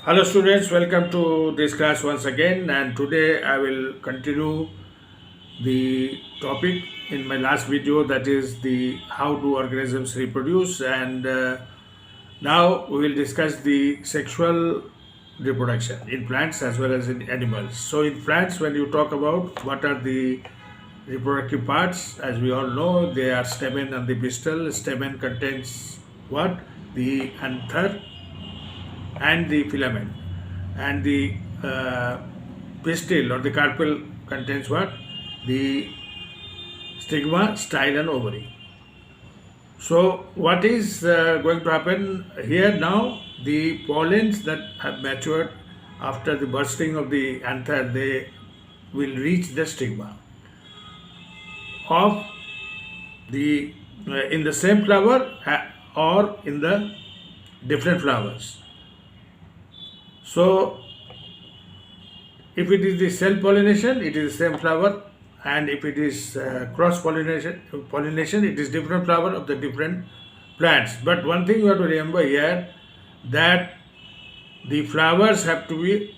Hello students, welcome to this class once again, and today I will continue the topic in my last video, that is the how do organisms reproduce, and now we will discuss the sexual reproduction in plants as well as in animals. So in plants, when you talk about what are the reproductive parts, as we all know, they are stamen and the pistil. Stamen contains what? The anther and the filament, and the pistil or the carpel contains what? The stigma, style and ovary. So what is going to happen here now? The pollens that have matured after the bursting of the anther, they will reach the stigma of the in the same flower or in the different flowers. So if it is the self pollination, it is the same flower, and if it is cross pollination, it is different flower of the different plants. But one thing you have to remember here, that the flowers have to be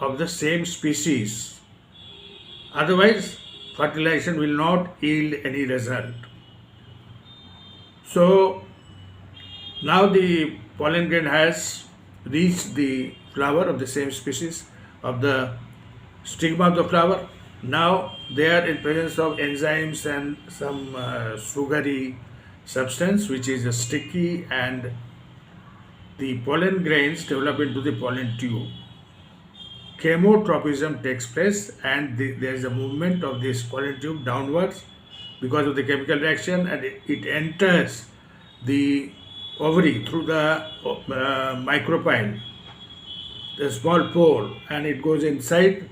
of the same species. Otherwise, fertilization will not yield any result. So now the pollen grain has reached the flower of the same species of the stigma of the flower. Now they are in presence of enzymes and some sugary substance which is sticky, and the pollen grains develop into the pollen tube. Chemotropism takes place, and there is a movement of this pollen tube downwards because of the chemical reaction, and it enters the ovary through the micropyle, the small pore, and it goes inside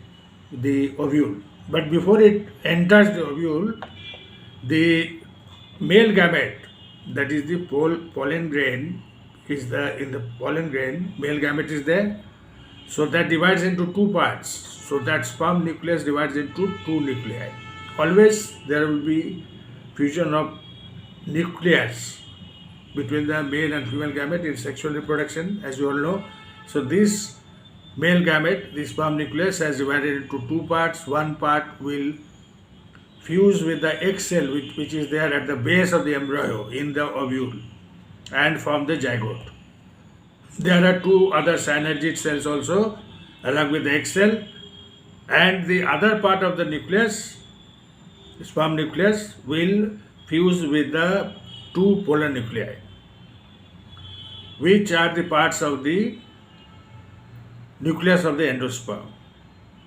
the ovule. But before it enters the ovule, the male gamete, that is the pollen grain, is in the pollen grain, male gamete is there. So that divides into two parts. So that sperm nucleus divides into two nuclei. Always there will be fusion of nucleus between the male and female gamete in sexual reproduction, as you all know. So this male gamete, the sperm nucleus, has divided into two parts. One part will fuse with the egg cell which is there at the base of the embryo in the ovule and form the zygote. There are two other synergid cells also along with the egg cell, and the other part of the nucleus, the sperm nucleus, will fuse with the two polar nuclei, which are the parts of the nucleus of the endosperm.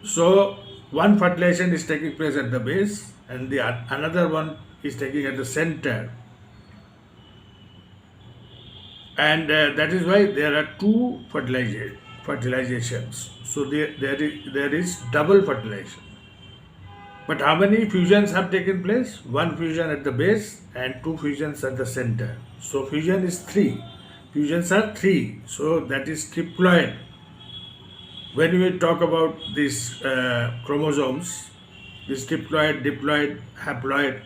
So one fertilization is taking place at the base, and the another one is taking at the center, and that is why there are two fertilizations. So there is double fertilization. But how many fusions have taken place? One fusion at the base and two fusions at the center. So fusion is three. Fusions are three. So that is triploid. When we talk about these chromosomes, this triploid, diploid, haploid,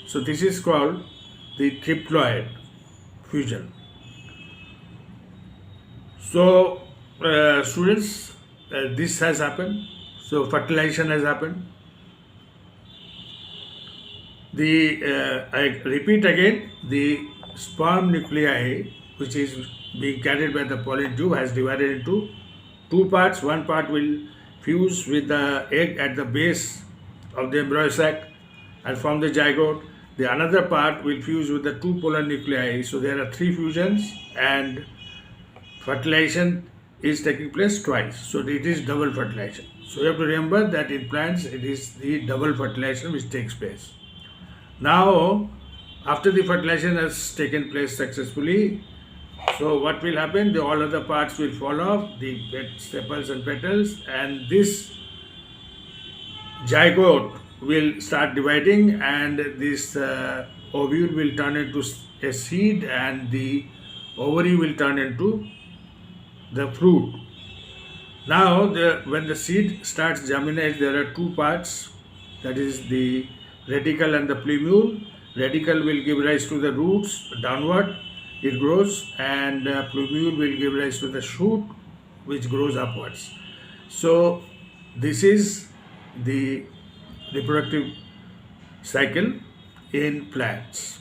so this is called the triploid fusion. So students, this has happened. So fertilization has happened. I repeat again, the sperm nuclei, which is being carried by the pollen tube, has divided into two parts. One part will fuse with the egg at the base of the embryo sac and form the zygote. The another part will fuse with the two polar nuclei. So there are three fusions, and fertilization is taking place twice. So it is double fertilization. So you have to remember that in plants it is the double fertilization which takes place. Now, after the fertilization has taken place successfully, so what will happen? All other parts will fall off, the sepals and petals, and this zygote will start dividing, and this ovule will turn into a seed, and the ovary will turn into the fruit. Now, when the seed starts germinate, there are two parts, that is the radicle and the plumule. Radicle will give rise to the roots downward, it grows, and plumule will give rise to the shoot, which grows upwards. So this is the reproductive cycle in plants.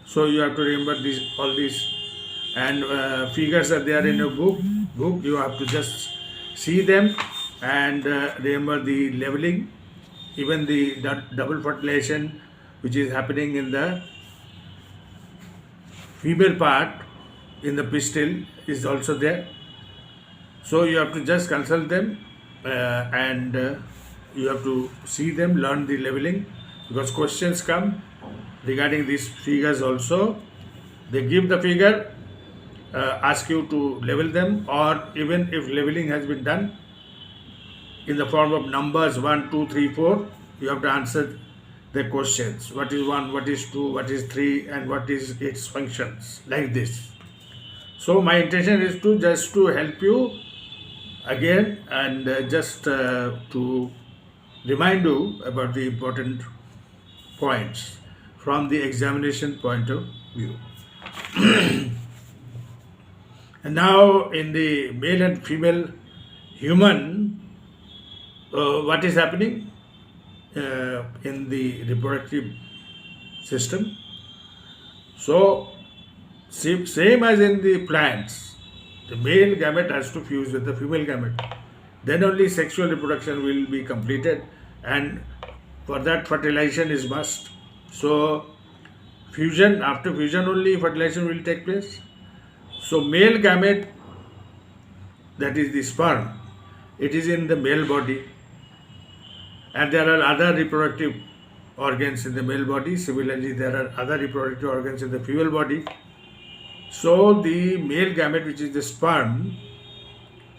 So you have to remember this, all these, and figures are there in your book. You have to just see them and remember the leveling, even the double fertilization which is happening in the female part in the pistil is also there. So you have to just consult them and you have to see them, learn the leveling, because questions come regarding these figures also. They give the figure, ask you to level them, or even if leveling has been done in the form of numbers 1, 2, 3, 4, you have to answer the questions. What is 1, what is 2, what is 3, and what is its functions, like this. So my intention is to just to help you again and just to remind you about the important points from the examination point of view. And now in the male and female human, what is happening in the reproductive system? So same as in the plants, the male gamete has to fuse with the female gamete. Then only sexual reproduction will be completed, and for that fertilization is must. So fusion, after fusion only fertilization will take place. So male gamete, that is the sperm, it is in the male body, and there are other reproductive organs in the male body. Similarly, there are other reproductive organs in the female body. So the male gamete, which is the sperm,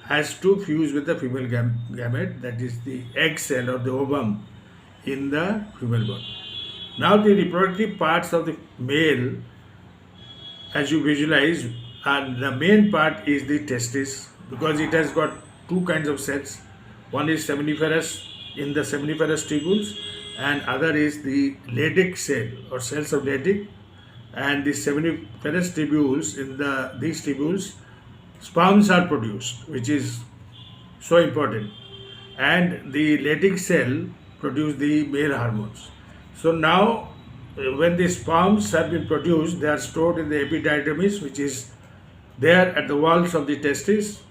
has to fuse with the female gamete, that is the egg cell or the ovum in the female body. Now the reproductive parts of the male, as you visualize, and the main part is the testis, because it has got two kinds of cells. One is seminiferous in the seminiferous tubules, and other is the Leydig cell or cells of Leydig. And the seminiferous tubules, in these tubules, sperms are produced, which is so important, and the Leydig cell produce the male hormones. So now when the sperms have been produced, they are stored in the epididymis, which is there at the walls of the testis,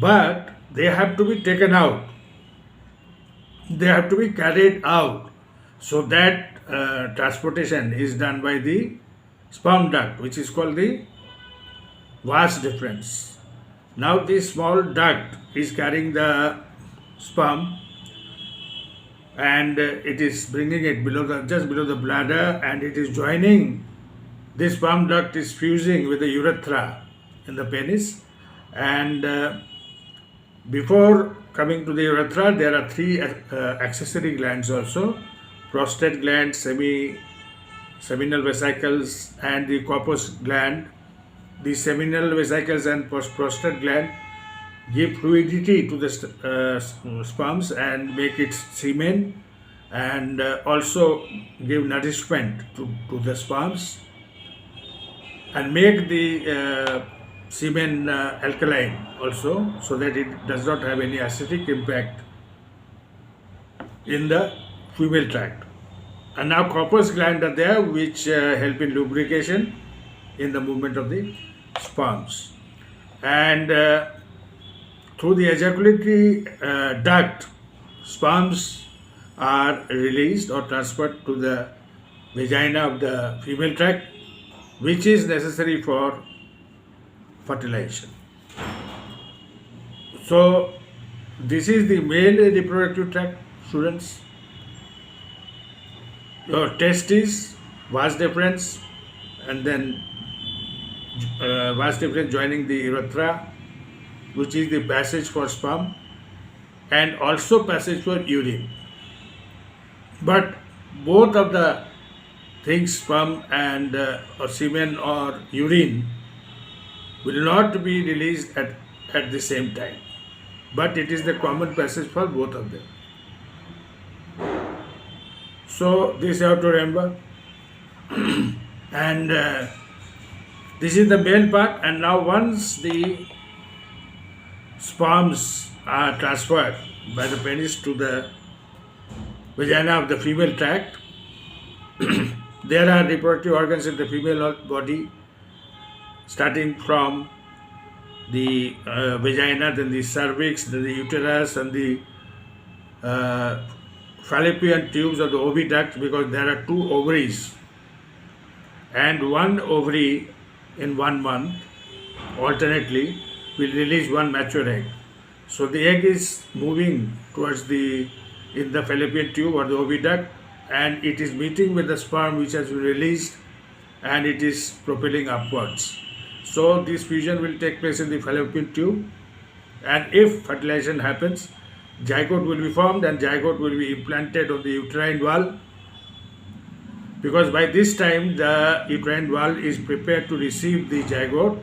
but they have to be taken out. They have to be carried out, so that transportation is done by the sperm duct, which is called the vas deferens. Now this small duct is carrying the sperm, and it is bringing it just below the bladder, and it is joining. This sperm duct is fusing with the urethra in the penis, and before coming to the urethra, there are three accessory glands also: prostate gland, seminal vesicles, and the corpus gland. The seminal vesicles and prostate gland give fluidity to the sperms and make it semen, and also give nourishment to the sperms, and make the semen alkaline also, so that it does not have any acidic impact in the female tract. And now corpus gland are there, which help in lubrication in the movement of the sperms. And through the ejaculatory duct, sperms are released or transferred to the vagina of the female tract, which is necessary for fertilization. So this is the male reproductive tract, students. Your testis, vas deferens, and then vas deferens joining the urethra, which is the passage for sperm, and also passage for urine. But both of the things, sperm and or semen or urine, will not be released at the same time, but it is the common passage for both of them. So this you have to remember. And this is the male part. And now once the sperms are transferred by the penis to the vagina of the female tract. There are reproductive organs in the female body, starting from the vagina, then the cervix, then the uterus, and the uh, fallopian tubes of the oviduct, because there are two ovaries, and one ovary in 1 month alternately will release one mature egg. So the egg is moving towards the in the fallopian tube or the oviduct, and it is meeting with the sperm which has been released, and it is propelling upwards. So this fusion will take place in the fallopian tube, and if fertilization happens, zygote will be formed, and zygote will be implanted on the uterine wall, because by this time the uterine wall is prepared to receive the zygote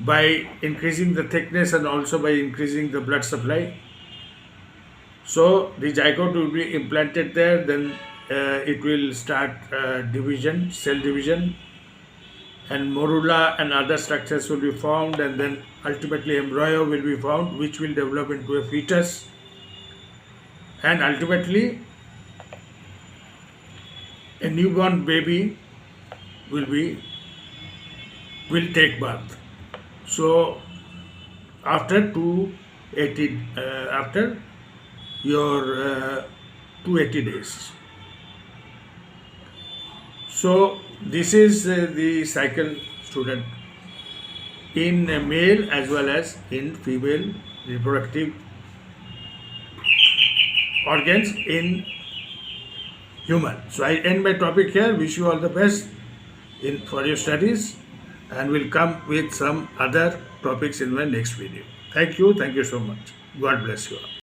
by increasing the thickness and also by increasing the blood supply. So the zygote will be implanted there, then it will start division, cell division, and morula and other structures will be formed, and then ultimately embryo will be formed, which will develop into a fetus, and ultimately a newborn baby will take birth. So after 280 after your 280 days. So this is the cycle, student, in male as well as in female reproductive organs in human. So I end my topic here. Wish you all the best for your studies, and will come with some other topics in my next video. Thank you so much. God bless you all.